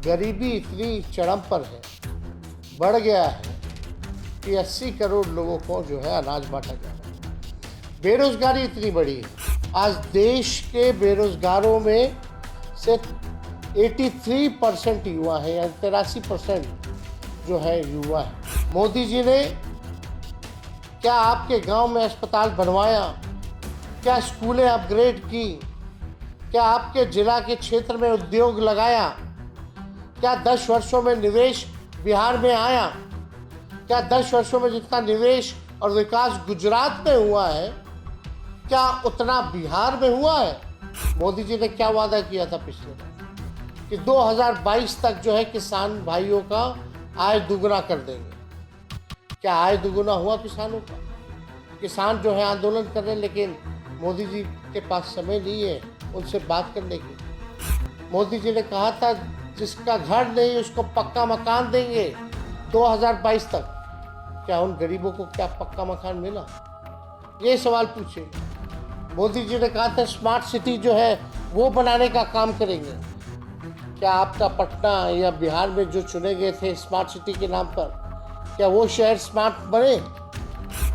गरीबी इतनी चरम पर है, बढ़ गया है कि 80 करोड़ लोगों को जो है अनाज बांटा जा रहा है। बेरोजगारी इतनी बड़ी है, आज देश के बेरोजगारों में से 83% युवा है, या 83% जो है युवा है। मोदी जी ने क्या आपके गांव में अस्पताल बनवाया? क्या स्कूलें अपग्रेड की? क्या आपके जिला के क्षेत्र में उद्योग लगाया? क्या 10 वर्षों में निवेश बिहार में आया? क्या 10 वर्षों में जितना निवेश और विकास गुजरात में हुआ है, क्या उतना बिहार में हुआ है? मोदी जी ने क्या वादा किया था पिछले बार कि 2022 तक जो है किसान भाइयों का आय दुगना कर देंगे। क्या आय दुगुना हुआ किसानों का? किसान जो है आंदोलन कर रहे हैं, लेकिन मोदी जी के पास समय नहीं है उनसे बात करने की। मोदी जी ने कहा था जिसका घर नहीं उसको पक्का मकान देंगे 2022 तक। क्या उन गरीबों को क्या पक्का मकान मिला? ये सवाल पूछे। मोदी जी ने कहा था स्मार्ट सिटी जो है वो बनाने का काम करेंगे। क्या आपका पटना या बिहार में जो चुने गए थे स्मार्ट सिटी के नाम पर, क्या वो शहर स्मार्ट बने?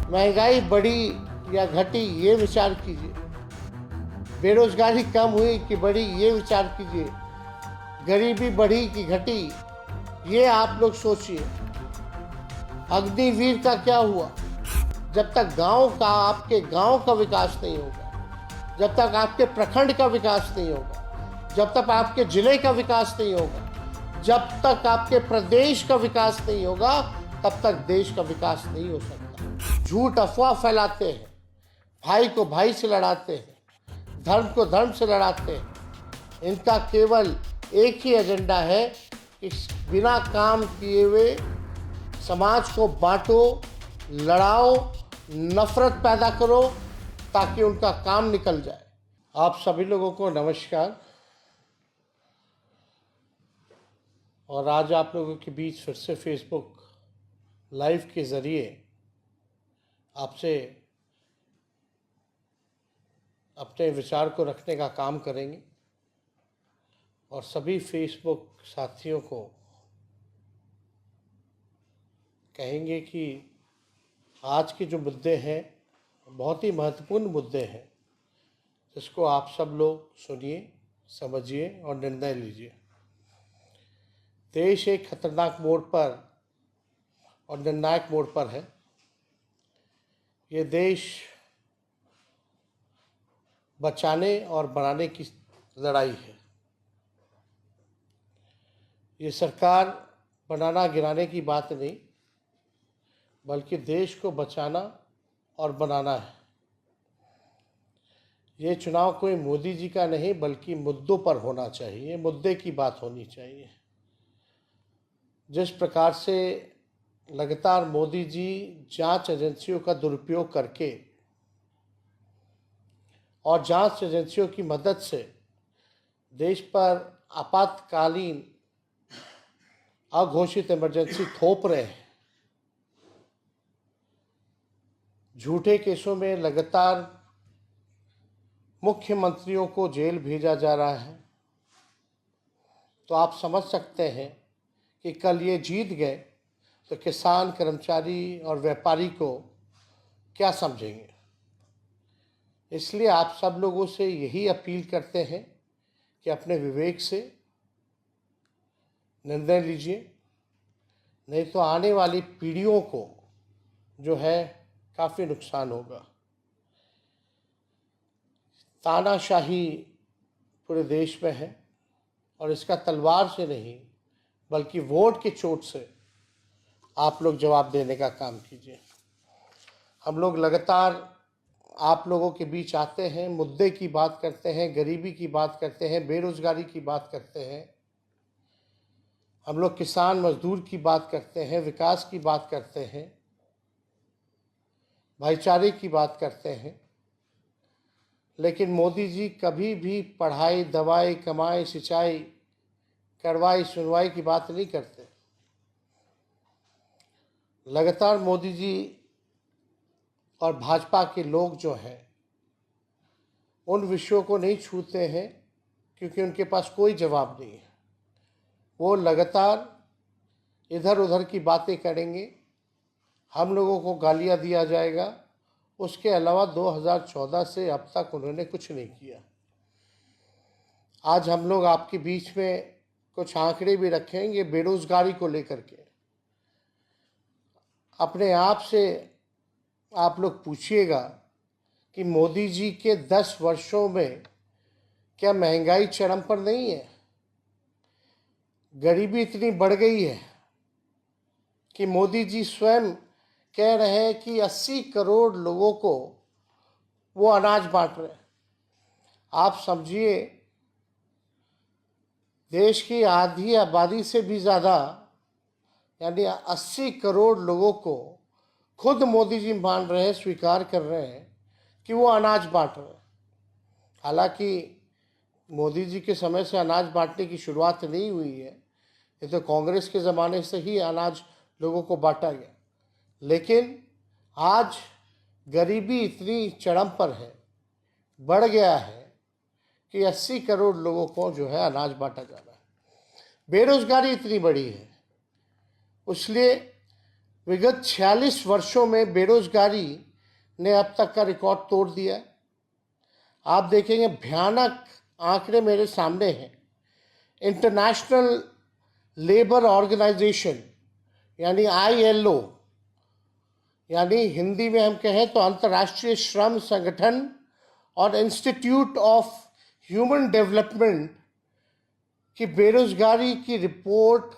महंगाई बढ़ी या घटी, ये विचार कीजिए। बेरोजगारी कम हुई कि बढ़ी, ये विचार कीजिए। गरीबी बढ़ी कि घटी, ये आप लोग सोचिए। अग्निवीर का क्या हुआ? जब तक गांव का, आपके गांव का विकास नहीं होगा, जब तक आपके प्रखंड का विकास नहीं होगा, जब तक आपके जिले का विकास नहीं होगा, जब तक आपके प्रदेश का विकास नहीं होगा, तब तक देश का विकास नहीं हो सकता। झूठ अफवाह फैलाते हैं, भाई को भाई से लड़ाते हैं, धर्म को धर्म से लड़ाते हैं। इनका केवल एक ही एजेंडा है कि बिना काम किए हुए समाज को बांटो, लड़ाओ, नफरत पैदा करो ताकि उनका काम निकल जाए। आप सभी लोगों को नमस्कार। और आज आप लोगों के बीच फिर से फेसबुक लाइव के ज़रिए आपसे अपने विचार को रखने का काम करेंगे और सभी फेसबुक साथियों को कहेंगे कि आज के जो मुद्दे हैं बहुत ही महत्वपूर्ण मुद्दे हैं, जिसको आप सब लोग सुनिए, समझिए और निर्णय लीजिए। देश एक खतरनाक मोड़ पर और निर्णायक मोड़ पर है। ये देश बचाने और बनाने की लड़ाई है। ये सरकार बनाना गिराने की बात नहीं, बल्कि देश को बचाना और बनाना है। ये चुनाव कोई मोदी जी का नहीं, बल्कि मुद्दों पर होना चाहिए, मुद्दे की बात होनी चाहिए। जिस प्रकार से लगातार मोदी जी जांच एजेंसियों का दुरुपयोग करके और जांच एजेंसियों की मदद से देश पर आपातकालीन अघोषित इमरजेंसी थोप रहे हैं, झूठे केसों में लगातार मुख्यमंत्रियों को जेल भेजा जा रहा है, तो आप समझ सकते हैं कि कल ये जीत गए तो किसान, कर्मचारी और व्यापारी को क्या समझेंगे। इसलिए आप सब लोगों से यही अपील करते हैं कि अपने विवेक से निर्णय लीजिए, नहीं तो आने वाली पीढ़ियों को जो है काफ़ी नुकसान होगा। तानाशाही पूरे देश में है और इसका तलवार से नहीं बल्कि वोट के चोट से आप लोग जवाब देने का काम कीजिए। हम लोग लगातार आप लोगों के बीच आते हैं, मुद्दे की बात करते हैं, गरीबी की बात करते हैं, बेरोजगारी की बात करते हैं, हम लोग किसान मजदूर की बात करते हैं, विकास की बात करते हैं, भाईचारे की बात करते हैं। लेकिन मोदी जी कभी भी पढ़ाई, दवाई, कमाई, सिंचाई, कार्रवाई, सुनवाई की बात नहीं करते। लगातार मोदी जी और भाजपा के लोग जो हैं उन विषयों को नहीं छूते हैं, क्योंकि उनके पास कोई जवाब नहीं है। वो लगातार इधर उधर की बातें करेंगे, हम लोगों को गालियां दिया जाएगा। उसके अलावा 2014 से अब तक उन्होंने कुछ नहीं किया। आज हम लोग आपके बीच में कुछ आंकड़े भी रखेंगे बेरोजगारी को लेकर के। अपने आप से आप लोग पूछिएगा कि मोदी जी के 10 वर्षों में क्या महंगाई चरम पर नहीं है? गरीबी इतनी बढ़ गई है कि मोदी जी स्वयं कह रहे हैं कि 80 करोड़ लोगों को वो अनाज बांट रहे हैं। आप समझिए, देश की आधी आबादी से भी ज़्यादा यानी 80 करोड़ लोगों को खुद मोदी जी मान रहे हैं, स्वीकार कर रहे हैं कि वो अनाज बांट रहे हैं। हालांकि मोदी जी के समय से अनाज बांटने की शुरुआत नहीं हुई है, ये तो कांग्रेस के ज़माने से ही अनाज लोगों को बांटा गया। लेकिन आज गरीबी इतनी चरम पर है, बढ़ गया है कि 80 करोड़ लोगों को जो है अनाज बांटा जा रहा है। बेरोजगारी इतनी बड़ी है, इसलिए विगत 46 वर्षों में बेरोजगारी ने अब तक का रिकॉर्ड तोड़ दिया। आप देखेंगे भयानक आंकड़े मेरे सामने हैं। इंटरनेशनल लेबर ऑर्गेनाइजेशन यानी ILO, यानी हिंदी में हम कहें तो अंतर्राष्ट्रीय श्रम संगठन और इंस्टीट्यूट ऑफ ह्यूमन डेवलपमेंट की बेरोजगारी की रिपोर्ट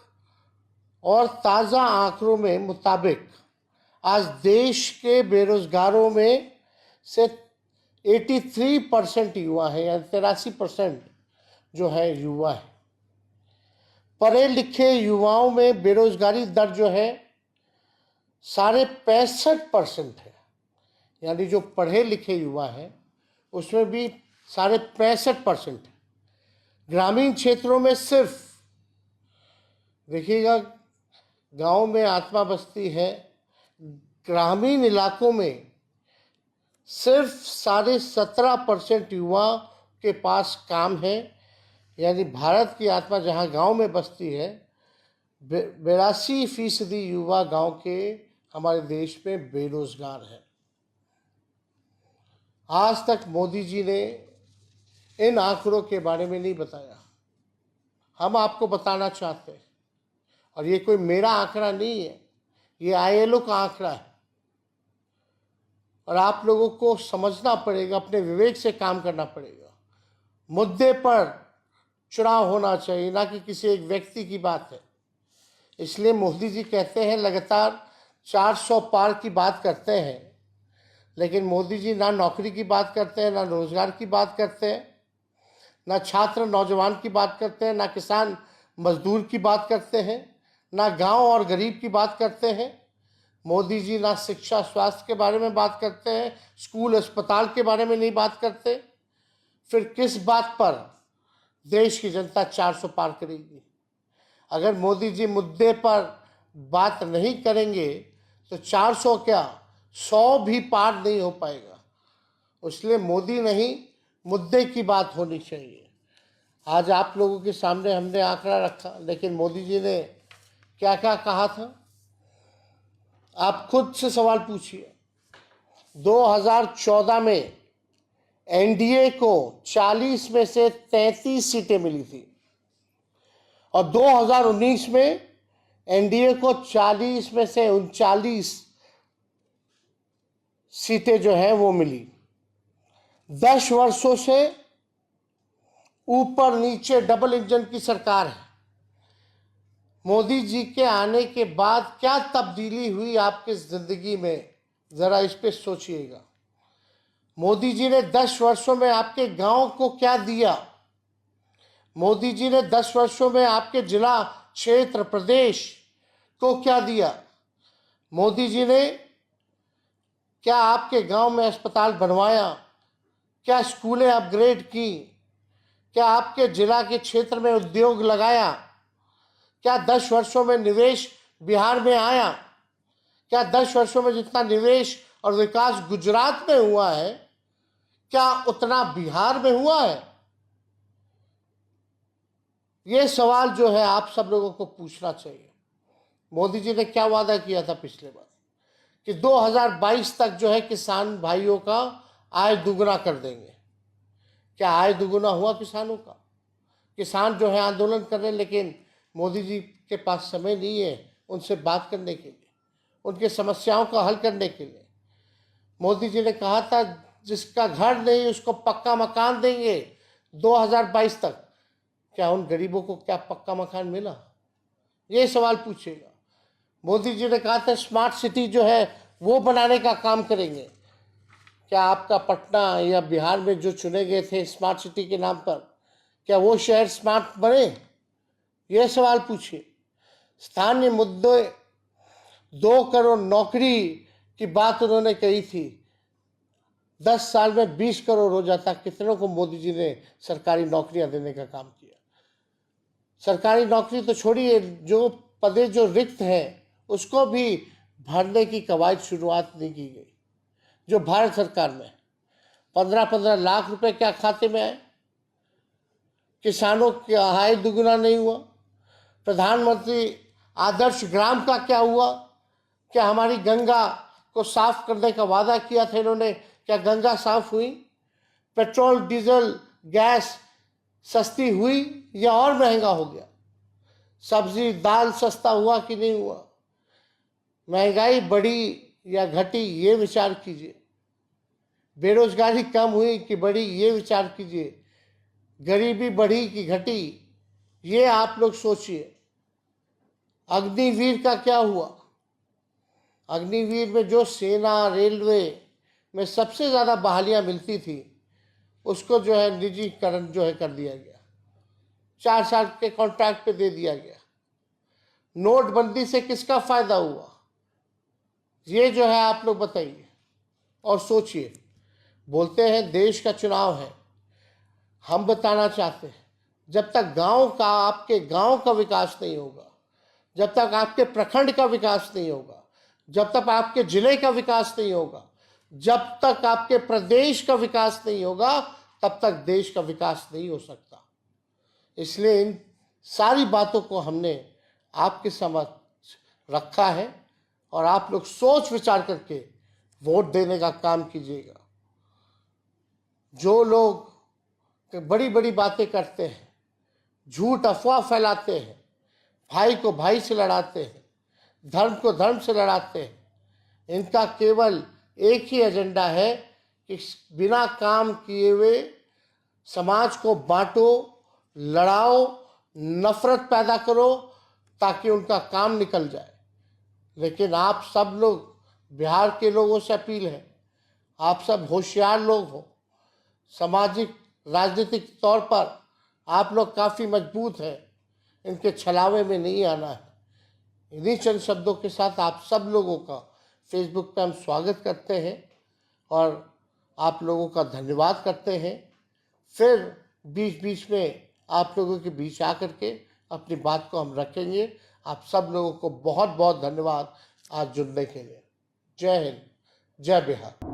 और ताज़ा आंकड़ों में मुताबिक आज देश के बेरोजगारों में से 83% युवा है, या 83% जो है युवा है। पढ़े लिखे युवाओं में बेरोजगारी दर जो है 65.5% है, यानी जो पढ़े लिखे युवा हैं उसमें भी 65.5% है। ग्रामीण क्षेत्रों में सिर्फ देखिएगा, गांव में आत्मा बस्ती है, ग्रामीण इलाकों में सिर्फ 17.5% युवा के पास काम है। यानी भारत की आत्मा जहां गांव में बसती है, 82% युवा गांव के हमारे देश में बेरोजगार है। आज तक मोदी जी ने इन आंकड़ों के बारे में नहीं बताया। हम आपको बताना चाहते हैं, और ये कोई मेरा आंकड़ा नहीं है, ये ILO का आंकड़ा है। और आप लोगों को समझना पड़ेगा, अपने विवेक से काम करना पड़ेगा। मुद्दे पर चुनाव होना चाहिए, ना कि किसी एक व्यक्ति की बात है। इसलिए मोदी जी कहते हैं लगातार 400 पार की बात करते हैं, लेकिन मोदी जी ना नौकरी की बात करते हैं, ना रोजगार की बात करते हैं, ना छात्र नौजवान की बात करते हैं, ना किसान मजदूर की बात करते हैं, ना गांव और गरीब की बात करते हैं। मोदी जी ना शिक्षा स्वास्थ्य के बारे में बात करते हैं, स्कूल अस्पताल के बारे में नहीं बात करते। फिर किस बात पर देश की जनता 400 पार करेगी? अगर मोदी जी मुद्दे पर बात नहीं करेंगे तो 400 क्या 100 भी पार नहीं हो पाएगा। इसलिए मोदी नहीं, मुद्दे की बात होनी चाहिए। आज आप लोगों के सामने हमने आंकड़ा रखा, लेकिन मोदी जी ने क्या क्या कहा था आप खुद से सवाल पूछिए। 2014 में NDA को 40 में से 33 सीटें मिली थी, और 2019 में NDA को 40 में से 39 सीटें जो है वो मिली। 10 वर्षों से ऊपर नीचे डबल इंजन की सरकार है। मोदी जी के आने के बाद क्या तब्दीली हुई आपकी जिंदगी में, जरा इस पे सोचिएगा। मोदी जी ने 10 वर्षों में आपके गांव को क्या दिया? मोदी जी ने 10 वर्षों में आपके जिला, क्षेत्र, प्रदेश को क्या दिया? मोदी जी ने क्या आपके गांव में अस्पताल बनवाया? क्या स्कूलें अपग्रेड की? क्या आपके जिला के क्षेत्र में उद्योग लगाया? क्या 10 वर्षों में निवेश बिहार में आया? क्या 10 वर्षों में जितना निवेश और विकास गुजरात में हुआ है, क्या उतना बिहार में हुआ है? ये सवाल जो है आप सब लोगों को पूछना चाहिए। मोदी जी ने क्या वादा किया था पिछले बार कि 2022 तक जो है किसान भाइयों का आय दुगना कर देंगे। क्या आय दुगना हुआ किसानों का? किसान जो है आंदोलन कर रहे हैं, लेकिन मोदी जी के पास समय नहीं है उनसे बात करने के लिए, उनके समस्याओं का हल करने के लिए। मोदी जी ने कहा था जिसका घर नहीं उसको पक्का मकान देंगे 2022 तक। क्या उन गरीबों को क्या पक्का मकान मिला? ये सवाल पूछेगा। मोदी जी ने कहा था स्मार्ट सिटी जो है वो बनाने का काम करेंगे। क्या आपका पटना या बिहार में जो चुने गए थे स्मार्ट सिटी के नाम पर, क्या वो शहर स्मार्ट बने? ये सवाल पूछिए। स्थानीय मुद्दे 2 करोड़ नौकरी की बात उन्होंने कही थी। 10 साल में 20 करोड़ हो जाता। कितनों को मोदी जी ने सरकारी नौकरियां देने का काम किया? सरकारी नौकरी तो छोड़िए, जो पदे जो रिक्त हैं उसको भी भरने की कवायद शुरुआत नहीं की गई। जो भारत सरकार में 15-15 लाख रुपए क्या खाते में आए? किसानों का आय दुगुना नहीं हुआ। प्रधानमंत्री आदर्श ग्राम का क्या हुआ? क्या हमारी गंगा को साफ करने का वादा किया था इन्होंने, क्या गंगा साफ हुई? पेट्रोल डीजल गैस सस्ती हुई या और महंगा हो गया? सब्जी दाल सस्ता हुआ कि नहीं हुआ? महंगाई बढ़ी या घटी ये विचार कीजिए। बेरोजगारी कम हुई कि बढ़ी ये विचार कीजिए। गरीबी बढ़ी कि घटी ये आप लोग सोचिए। अग्निवीर का क्या हुआ? अग्निवीर में जो सेना रेलवे में सबसे ज़्यादा बहालियां मिलती थी उसको जो है निजीकरण जो है कर दिया गया। 4 साल के कॉन्ट्रैक्ट पे दे दिया गया। नोटबंदी से किसका फायदा हुआ? ये जो है आप लोग बताइए और सोचिए। बोलते हैं देश का चुनाव है, हम बताना चाहते हैं जब तक गांव का आपके गांव का विकास नहीं होगा, जब तक आपके प्रखंड का विकास नहीं होगा, जब तक आपके जिले का विकास नहीं होगा, जब तक आपके प्रदेश का विकास नहीं होगा, तब तक देश का विकास नहीं हो सकता। इसलिए इन सारी बातों को हमने आपके समक्ष रखा है और आप लोग सोच विचार करके वोट देने का काम कीजिएगा। जो लोग बड़ी बड़ी बातें करते हैं, झूठ अफवाह फैलाते हैं, भाई को भाई से लड़ाते हैं, धर्म को धर्म से लड़ाते हैं, इनका केवल एक ही एजेंडा है कि बिना काम किए हुए समाज को बांटो, लड़ाओ, नफरत पैदा करो ताकि उनका काम निकल जाए। लेकिन आप सब लोग, बिहार के लोगों से अपील है, आप सब होशियार लोग हो, सामाजिक राजनीतिक तौर पर आप लोग काफ़ी मजबूत हैं, इनके छलावे में नहीं आना है। इन्हीं चंद शब्दों के साथ आप सब लोगों का फेसबुक पे हम स्वागत करते हैं और आप लोगों का धन्यवाद करते हैं। फिर बीच बीच में आप लोगों के बीच आकर के अपनी बात को हम रखेंगे। आप सब लोगों को बहुत बहुत धन्यवाद आज जुड़ने के लिए। जय हिंद, जय बिहार।